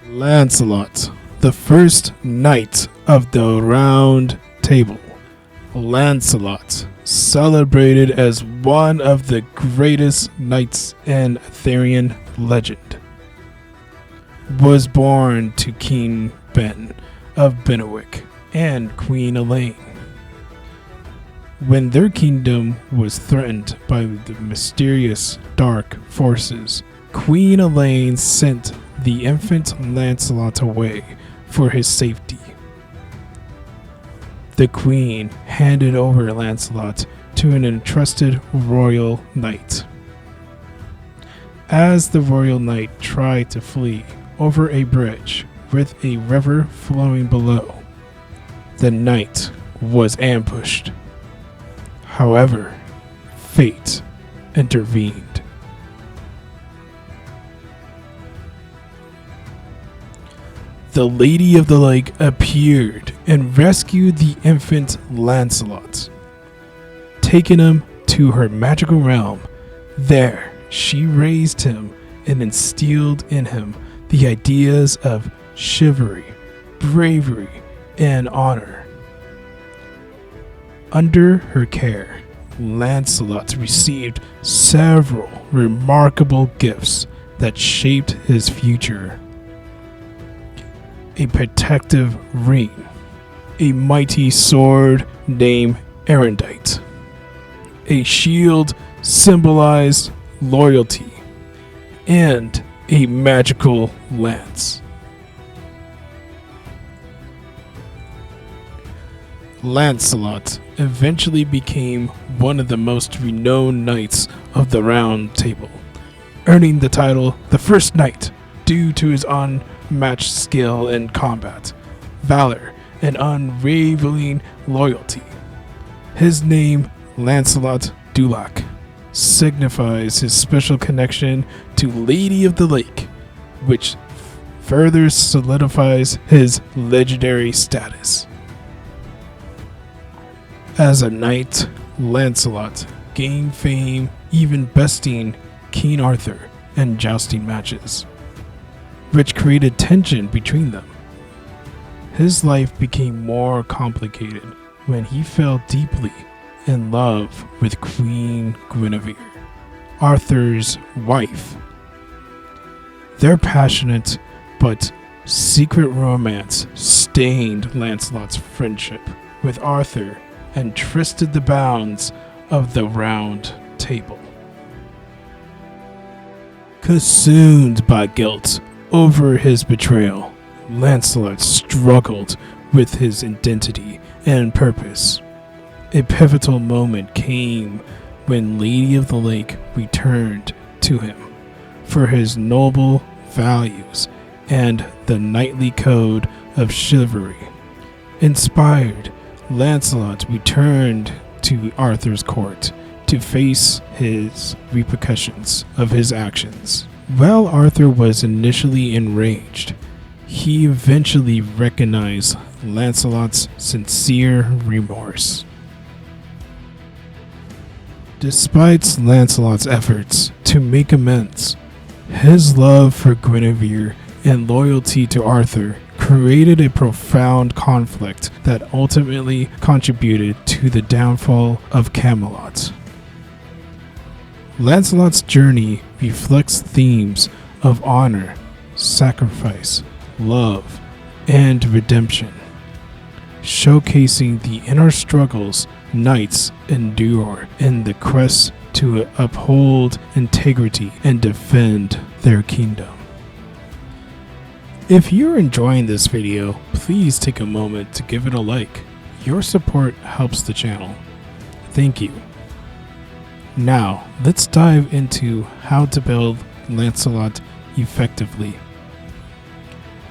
Lancelot, the first knight of the Round Table. Lancelot, celebrated as one of the greatest knights in Arthurian legend, was born to King Ben of Benwick and Queen Elaine. When their kingdom was threatened by the mysterious dark forces, Queen Elaine sent the infant Lancelot away for his safety. The queen handed over Lancelot to an entrusted royal knight. As the royal knight tried to flee over a bridge with a river flowing below, the knight was ambushed. However, fate intervened. The Lady of the Lake appeared and rescued the infant Lancelot. Taking him to her magical realm, there she raised him and instilled in him the ideas of chivalry, bravery, and honor. Under her care, Lancelot received several remarkable gifts that shaped his future. A protective ring, a mighty sword named Erendite, a shield symbolized loyalty, and a magical lance. Lancelot eventually became one of the most renowned knights of the Round Table, earning the title the First Knight due to his unmatched skill in combat, valor, and unwavering loyalty. His name, Lancelot du Lac, signifies his special connection to Lady of the Lake, which further solidifies his legendary status. As a knight, Lancelot gained fame even besting King Arthur in jousting matches, which created tension between them. His life became more complicated when he fell deeply in love with Queen Guinevere, Arthur's wife. Their passionate but secret romance stained Lancelot's friendship with Arthur and twisted the bounds of the Round Table. Consumed by guilt over his betrayal, Lancelot struggled with his identity and purpose. A pivotal moment came when Lady of the Lake returned to him for his noble values and the knightly code of chivalry. Inspired, Lancelot returned to Arthur's court to face his repercussions of his actions. While Arthur was initially enraged, he eventually recognized Lancelot's sincere remorse. Despite Lancelot's efforts to make amends, his love for Guinevere and loyalty to Arthur created a profound conflict that ultimately contributed to the downfall of Camelot. Lancelot's journey reflects themes of honor, sacrifice, love, and redemption, showcasing the inner struggles knights endure in the quest to uphold integrity and defend their kingdom. If you're enjoying this video, please take a moment to give it a like. Your support helps the channel. Thank you. Now, let's dive into how to build Lancelot effectively.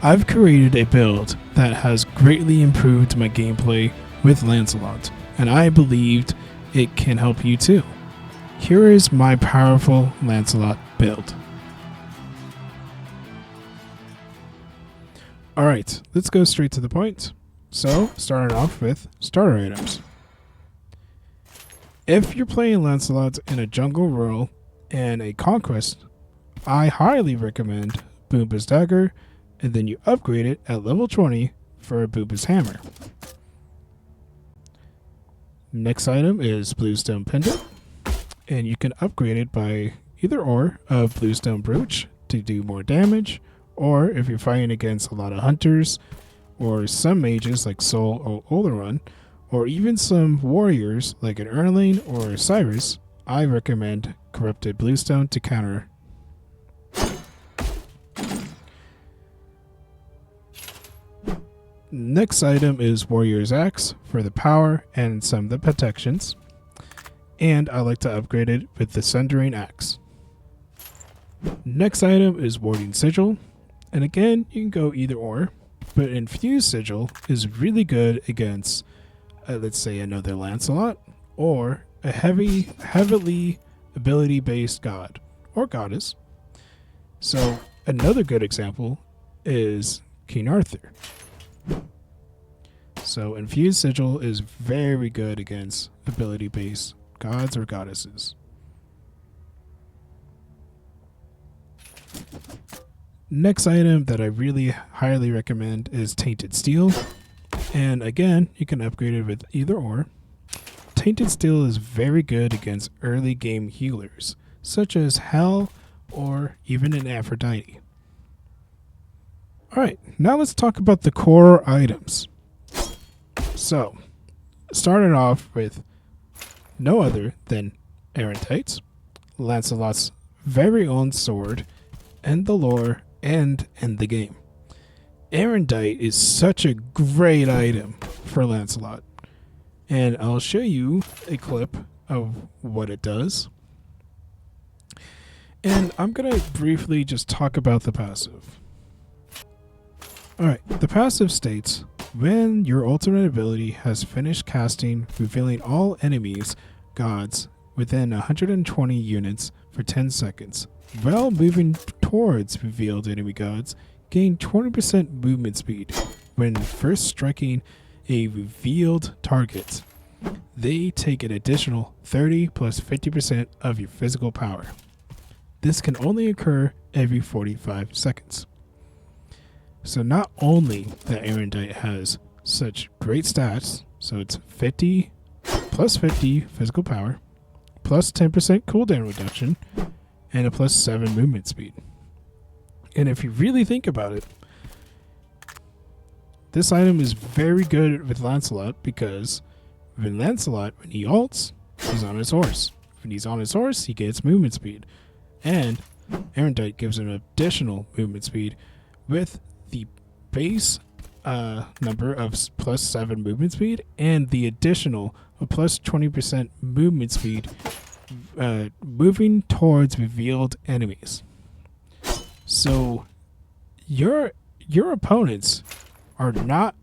I've created a build that has greatly improved my gameplay with Lancelot, and I believed it can help you too. Here is my powerful Lancelot build. Alright, let's go straight to the point. So, starting off with starter items. If you're playing Lancelot in a jungle role and a conquest, I highly recommend Boomba's Dagger and then you upgrade it at level 20 for a Booba's Hammer. Next item is Bluestone Pendant, and you can upgrade it by either or of Bluestone Brooch to do more damage, or if you're fighting against a lot of hunters or some mages like Sol or Oleron, or even some warriors like an Erling or Cyrus, I recommend Corrupted Bluestone to counter. Next item is Warrior's Axe for the power and some of the protections, and I like to upgrade it with the Sundering Axe. Next item is Warding Sigil, and again you can go either or, but Infused Sigil is really good against let's say another Lancelot or a heavily ability based god or goddess. So another good example is King Arthur. So Infused Sigil is very good against ability based gods or goddesses. Next item that I really highly recommend is Tainted Steel, and again you can upgrade it with either or. Tainted Steel is very good against early game healers such as Hel or even an Aphrodite. Alright, now let's talk about the core items. So, starting off with no other than Erendite, Lancelot's very own sword, and the lore and end the game. Erendite is such a great item for Lancelot, and I'll show you a clip of what it does. And I'm going to briefly just talk about the passive. Alright, the passive states, when your ultimate ability has finished casting, revealing all enemies, gods, within 120 units for 10 seconds, while moving towards revealed enemy gods, gain 20% movement speed when first striking a revealed target. They take an additional 30 plus 50% of your physical power. This can only occur every 45 seconds. So not only that Erendite has such great stats, so it's 50 plus 50 physical power, plus 10% cooldown reduction, and a plus 7 movement speed. And if you really think about it, this item is very good with Lancelot because when he ults, he's on his horse. When he's on his horse, he gets movement speed. And Erendite gives him additional movement speed with the base number of plus 7 movement speed and the additional plus 20% movement speed moving towards revealed enemies. So your opponents are not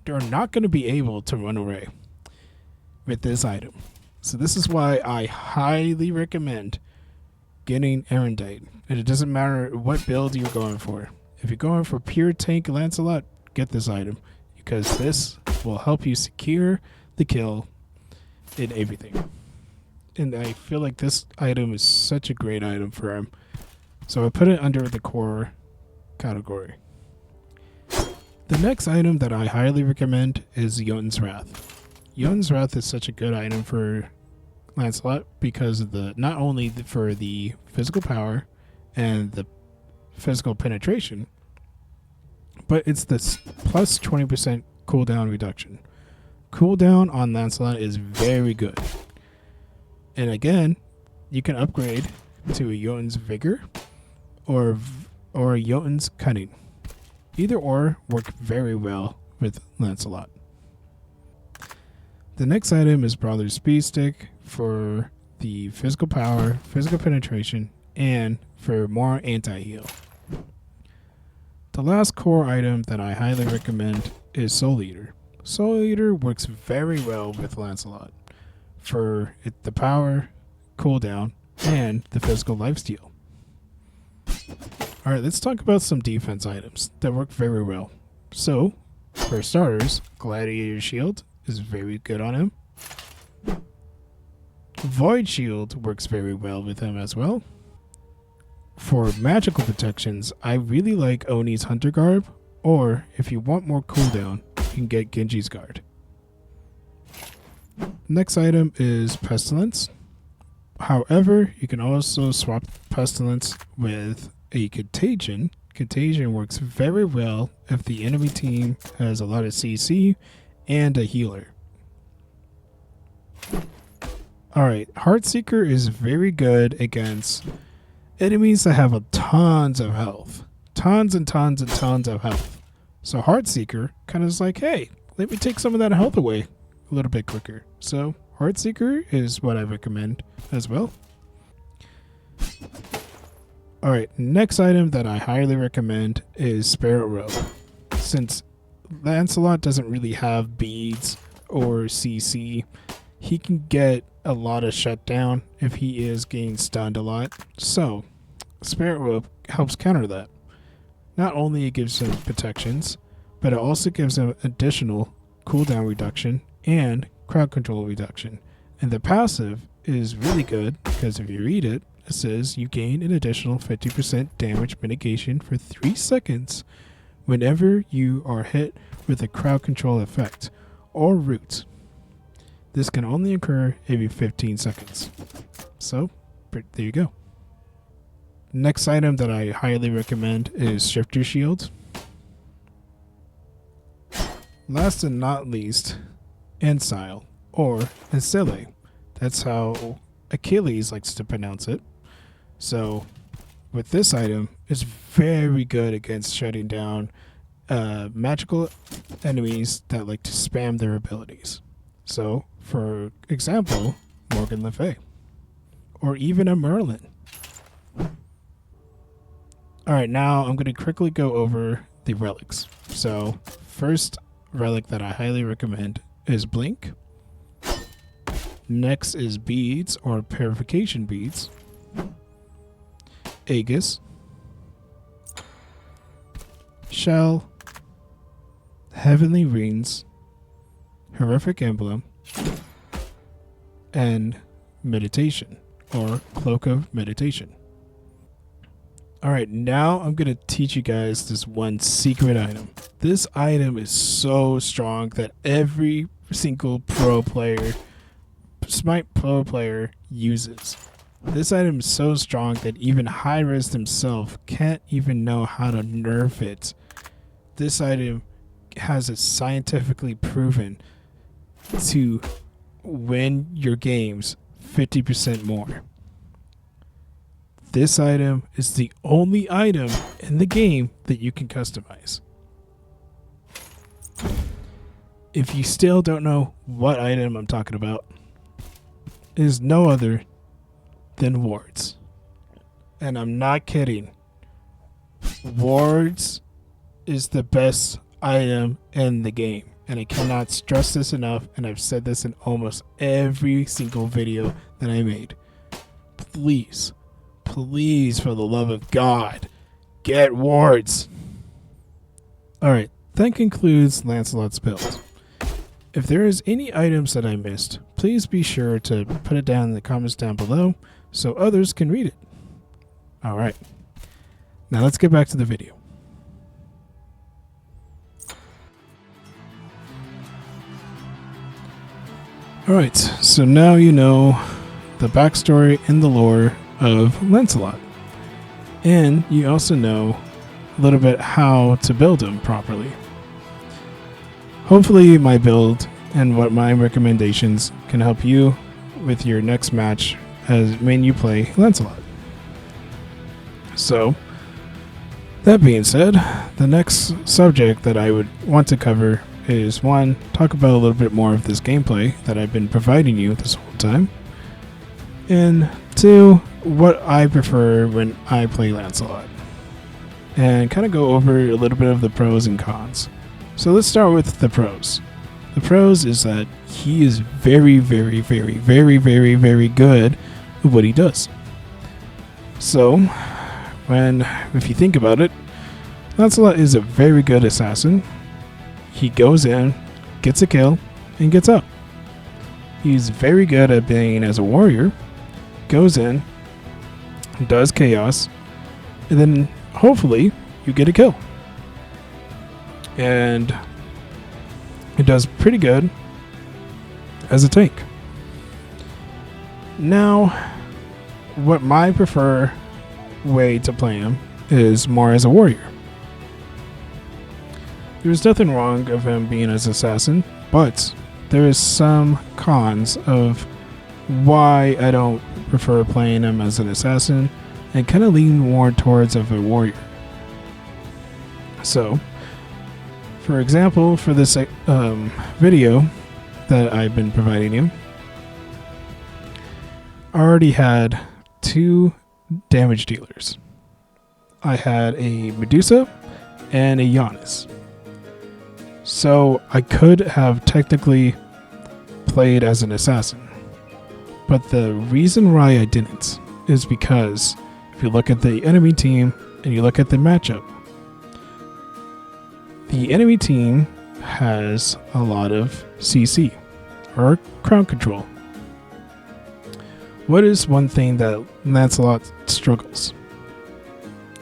going to be able to run away with this item. So this is why I highly recommend getting Erendite. And it doesn't matter what build you're going for. If you're going for pure tank Lancelot, get this item, because this will help you secure the kill in everything. And I feel like this item is such a great item for him. So I put it under the core category. The next item that I highly recommend is Jotun's Wrath. Jotun's Wrath is such a good item for Lancelot because of not only for the physical power and the physical penetration, but it's this plus 20% cooldown reduction. Cooldown on Lancelot is very good. And again, you can upgrade to a Jotun's Vigor or a Jotun's Cunning. Either or work very well with Lancelot. The next item is Brother's Speed Stick for the physical power, physical penetration, and for more anti-heal. The last core item that I highly recommend is Soul Eater. Soul Eater works very well with Lancelot for the power, cooldown, and the physical lifesteal. Alright, let's talk about some defense items that work very well. So, for starters, Gladiator Shield is very good on him. Void Shield works very well with him as well. For magical protections, I really like Oni's Hunter Garb, or if you want more cooldown, you can get Genji's Guard. Next item is Pestilence. However, you can also swap Pestilence with a Contagion. Contagion works very well if the enemy team has a lot of CC and a healer. Alright, Heartseeker is very good against enemies that have tons of health. Tons and tons and tons of health. So Heartseeker kind of is like, hey, let me take some of that health away a little bit quicker. So Heartseeker is what I recommend as well. Alright, next item that I highly recommend is Spirit Robe. Since Lancelot doesn't really have beads or CC, he can get a lot of shutdown if he is getting stunned a lot. So Spirit Robe helps counter that. Not only it gives him protections, but it also gives him additional cooldown reduction and crowd control reduction. And the passive is really good because if you read it, it says you gain an additional 50% damage mitigation for 3 seconds whenever you are hit with a crowd control effect or root. This can only occur every 15 seconds. So, there you go. Next item that I highly recommend is Shifter Shield. Last and not least, Ensile, or Ensile. That's how Achilles likes to pronounce it. So, with this item, it's very good against shutting down magical enemies that like to spam their abilities. So, for example, Morgan Le Fay, or even a Merlin. Alright, now I'm going to quickly go over the relics. So, first relic that I highly recommend is Blink. Next is Beads, or Purification Beads. Aegis. Shell. Heavenly Rings. Horrific Emblem. And Meditation, or Cloak of Meditation. Alright, now I'm going to teach you guys this one secret item. This item is so strong that every single pro player, Smite pro player, uses. This item is so strong that even Hi-Rez himself can't even know how to nerf it. This item has it scientifically proven to win your games 50% more. This item is the only item in the game that you can customize. If you still don't know what item I'm talking about, it is no other than wards. And I'm not kidding. Wards is the best item in the game. And I cannot stress this enough, and I've said this in almost every single video that I made. Please, please, for the love of God, get wards. Alright, that concludes Lancelot's build. If there is any items that I missed, please be sure to put it down in the comments down below so others can read it. Alright, now let's get back to the video. Alright, so now you know the backstory and the lore of Lancelot. And you also know a little bit how to build him properly. Hopefully my build and what my recommendations can help you with your next match as when you play Lancelot. So, that being said, the next subject that I would want to cover is 1, talk about a little bit more of this gameplay that I've been providing you this whole time, and 2, what I prefer when I play Lancelot, and kind of go over a little bit of the pros and cons. So let's start with the pros. The pros is that he is very, very, very, very, very, very good at what he does. So, if you think about it, Lancelot is a very good assassin. He goes in, gets a kill, and gets out. He's very good at being as a warrior, goes in, does chaos, and then hopefully you get a kill. And it does pretty good as a tank. Now, what my preferred way to play him is more as a warrior. There's nothing wrong of him being as an assassin, but there is some cons of why I don't prefer playing him as an assassin and kind of lean more towards of a warrior. So, for example, for this video that I've been providing you, I already had 2 damage dealers. I had a Medusa and a Giannis. So I could have technically played as an assassin. But the reason why I didn't is because if you look at the enemy team and you look at the matchup, the enemy team has a lot of CC, or crowd control. What is one thing that Lancelot struggles?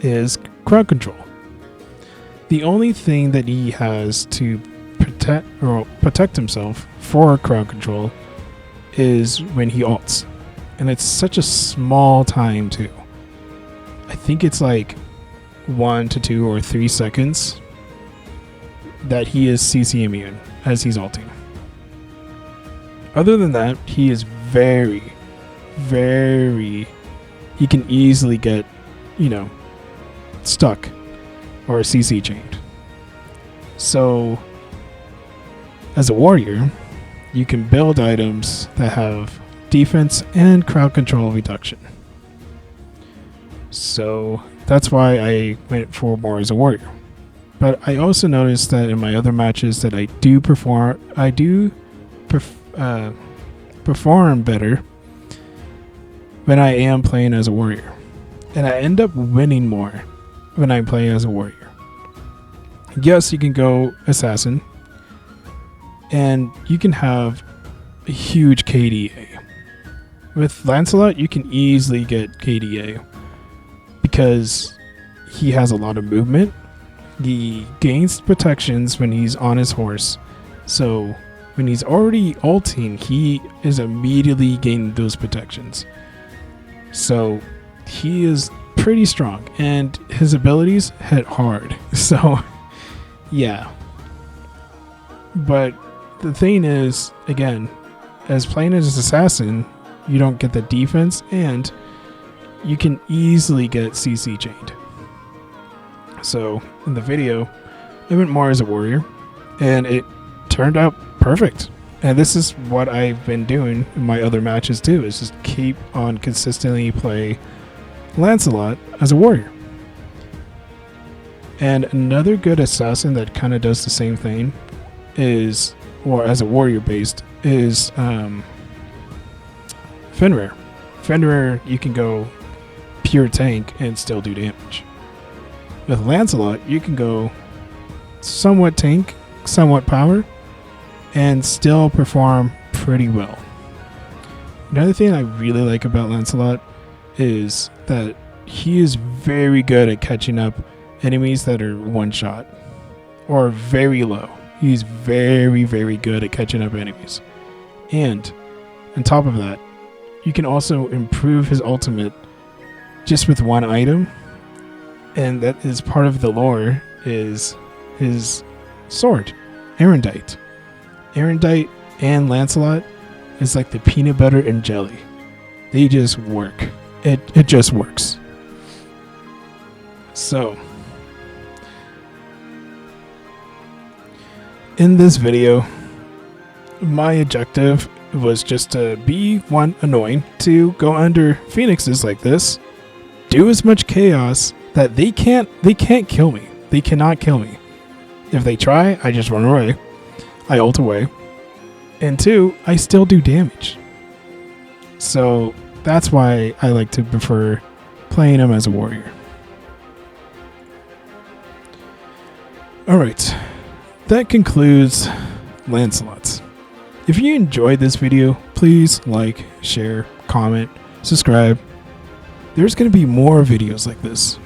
Is crowd control. The only thing that he has to protect himself for crowd control is when he ults. And it's such a small time too. I think it's like 1 to 2 or 3 seconds that he is CC immune as he's ulting. Other than that, he is very, he can easily get, stuck or CC chained. So, as a warrior, you can build items that have defense and crowd control reduction. So, that's why I went for more as a warrior. But I also noticed that in my other matches that I do perform better when I am playing as a warrior. And I end up winning more when I'm playing as a warrior. Yes, you can go assassin, and you can have a huge KDA. With Lancelot, you can easily get KDA because he has a lot of movement. He gains protections when he's on his horse. So when he's already ulting, he is immediately gaining those protections. So he is pretty strong, and his abilities hit hard. So yeah. But the thing is, again, as playing as an assassin, you don't get the defense, and you can easily get CC chained. So in the video, I went more as a warrior, and it turned out perfect. And this is what I've been doing in my other matches too, is just keep on consistently play Lancelot as a warrior. And another good assassin that kind of does the same thing is, or as a warrior based, is Fenrir. Fenrir, you can go pure tank and still do damage. With Lancelot, you can go somewhat tank, somewhat power, and still perform pretty well. Another thing I really like about Lancelot is that he is very good at catching up enemies that are one shot or very low. He's very good at catching up enemies. And on top of that, you can also improve his ultimate just with one item, and that is part of the lore, is his sword, Erendite. Erendite and Lancelot is like the peanut butter and jelly. They just work. It just works. So, in this video, my objective was just to be, 1, annoying, 2, go under phoenixes like this, do as much chaos that they can't kill me. They cannot kill me. If they try, I just run away. I ult away. And 2, I still do damage. So that's why I like to prefer playing him as a warrior. Alright, that concludes Lancelot. If you enjoyed this video, please like, share, comment, subscribe. There's going to be more videos like this.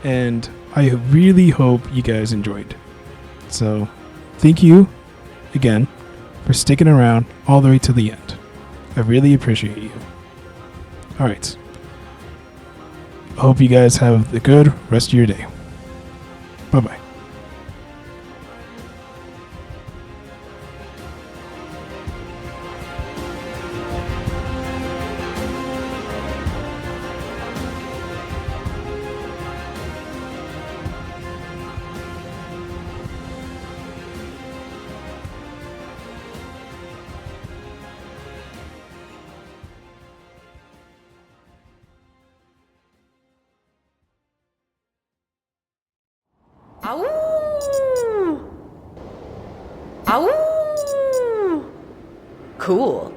and I really hope you guys enjoyed. So, thank you again for sticking around all the way to the end. I really appreciate you. Alright. I hope you guys have a good rest of your day. Bye-bye. Ow! Ow! Cool.